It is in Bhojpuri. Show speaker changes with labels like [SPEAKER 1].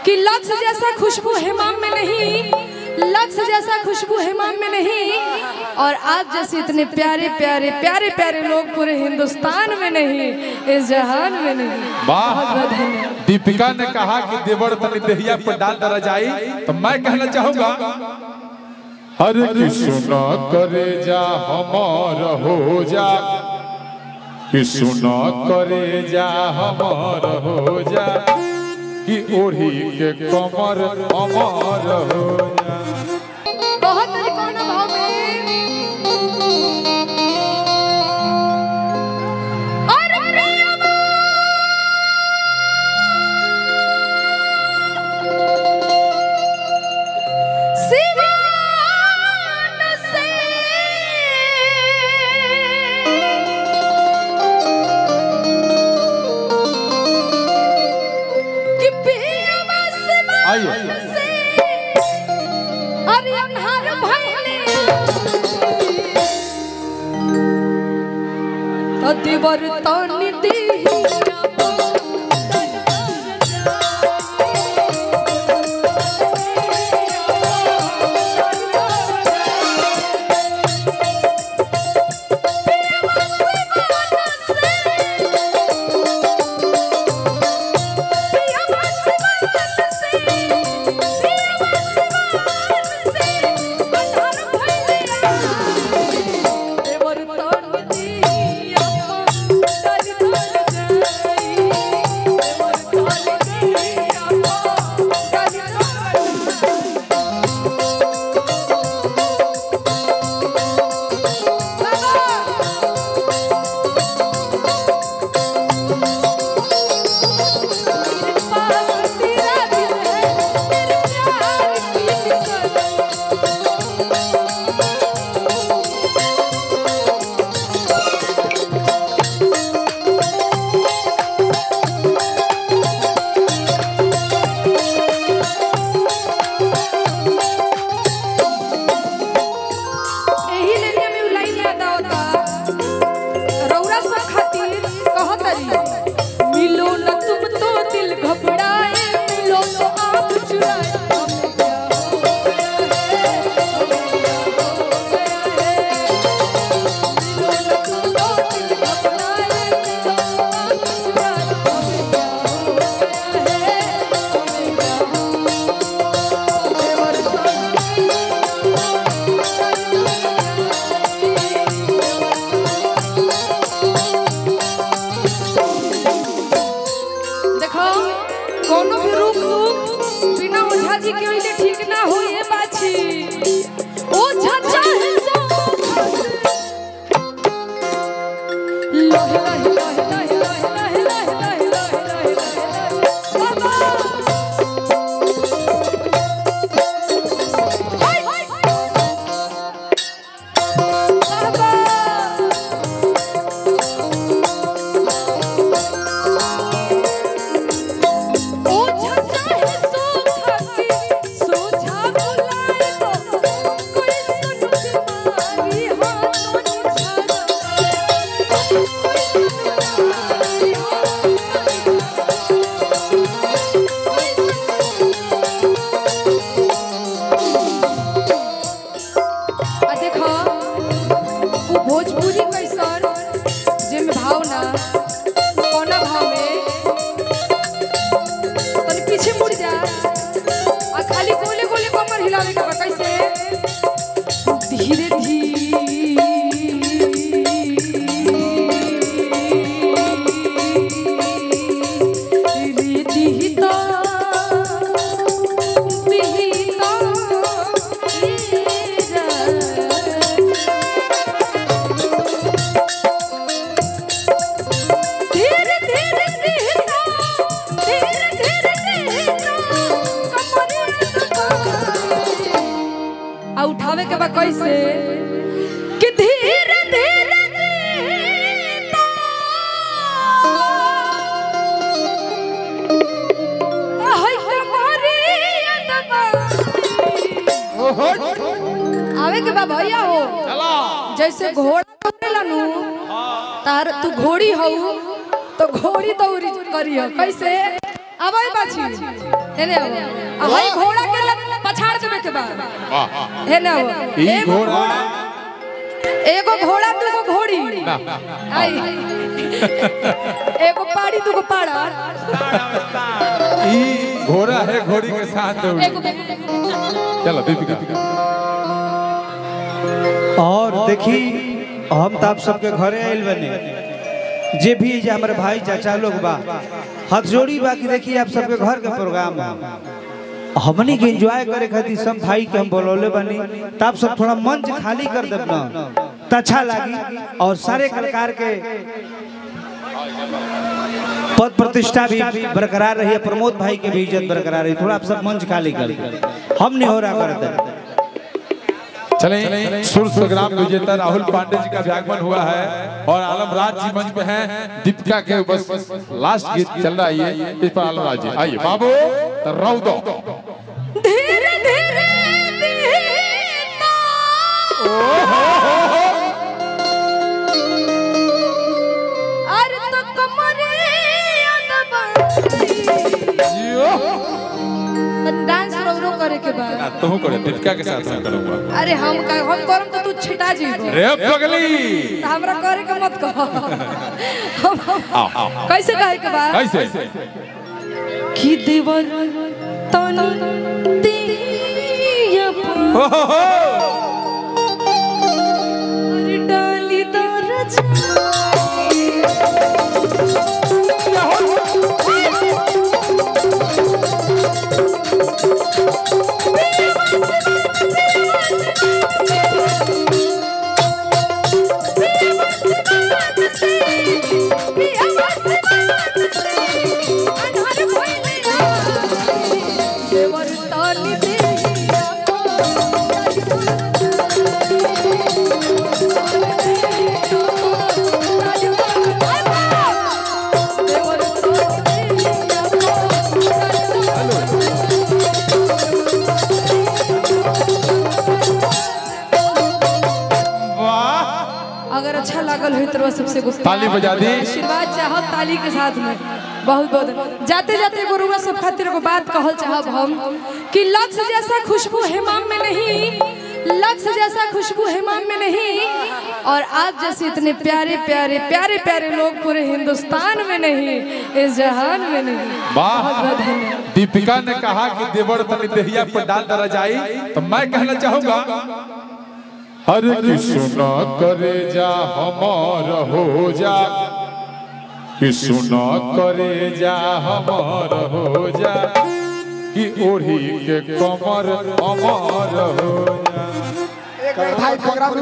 [SPEAKER 1] कि लक्ष्य जैसा खुशबू हेमाम में नहीं, लक्ष्य जैसा खुशबू हेमाम में नहीं, और आप जैसे इतने प्यारे प्यारे प्यारे प्यारे लोग पूरे हिंदुस्तान में नहीं, इस जहान में नहीं। बहुत धन्यवाद।
[SPEAKER 2] दीपिका ने कहा कि देवर तनी देहिया पर डाल दरा जाई, तो मैं कहना चाहूंगा हर किसुना करे जा हमार हो जा, किसुना करे जा हमार हो जा, कि ओढ़ी के कमर अमर हो जा।
[SPEAKER 1] बहुत कौन भाव में और प्रियमा सिवान से कि प्रियमा सिवान से अरे अन्हार भइले तो देवर तानी देहिया उठावे के बा कैसे कि धीरे धीरे आवे के बा भैया हो जैसे घोड़ा करेला नु तार तू घोड़ी हो तो घोड़ी दौड़ी करियो कैसे अब आई बाछी हेने अब हई घोड़ा के पछाड़ देबे के बाद हेने अब
[SPEAKER 2] ई घोड़ा
[SPEAKER 1] एगो घोड़ा दूगो घोड़ी
[SPEAKER 2] ना
[SPEAKER 1] आई एगो पाड़ी दूगो पाड़ा
[SPEAKER 2] ई घोड़ा है घोड़ी के साथ
[SPEAKER 1] एगो
[SPEAKER 2] चलो दीपिका
[SPEAKER 3] और देखी हम तो आप सबके घरे आइल बने जे भी जे हमारे भाई चाचा लोग बा हाथ जोड़ी बा कि देखिए आप सबके घर के प्रोग्राम हमनी के एंजॉय करे खातिर सब भाई के हम बोलौले बनी तो आप सब थोड़ा मंच खाली कर देब ना तो अच्छा लागी और सारे कलाकार के पद प्रतिष्ठा भी बरकरार रही है, प्रमोद भाई के भी इज्जत बरकरार रही, थोड़ा आप सब मंच खाली कर हम नहीं हो रहा करते।
[SPEAKER 2] चलें सुर संग्राम विजेता राहुल पांडे जी का आगमन हुआ है और आलमराज जी मंच पे हैं। दीपिका के बस लास्ट गीत चल रहा है इस पर आलमराज जी आइए बाबू रौदो
[SPEAKER 1] धीरे धीरे बीता अरे तो कमरे डांस रो करे के बाद
[SPEAKER 2] तू करे दीपिका के साथ मैं करूंगा।
[SPEAKER 1] अरे हम करम तो तू छिटा जी
[SPEAKER 2] रे पगली
[SPEAKER 1] हमरा करे के मत कह कैसे कहे के बाद
[SPEAKER 2] कैसे
[SPEAKER 1] कि देवर तनी दिया अरे डाली दरज अगर अच्छा लागल हो तो सबसे
[SPEAKER 2] ताली बजा दी
[SPEAKER 1] आशीर्वाद चाहब ताली के साथ में बहुत बहुत जाते जाते गुरुआ सब खातिर को बात कहल चाहब हम कि लक्ष्य जैसा खुशबू हेमाम में नहीं, लक्ष्य जैसा खुशबू हेमाम में नहीं और आप जैसे इतने प्यारे प्यारे प्यारे प्यारे लोग पूरे हिंदुस्तान में नहीं, इस जहान में नहीं।
[SPEAKER 2] वाह दीपिका ने कहा कि देवर तनी देहिया पर डाल दरा जाई तो मैं कहना चाहूंगा हरे कि सुना करे जा हमार हो जा कि सुना करे जा हमार हो जा कि ओढ़ी के कमर अमर हो जा।
[SPEAKER 4] भाई प्रोग्राम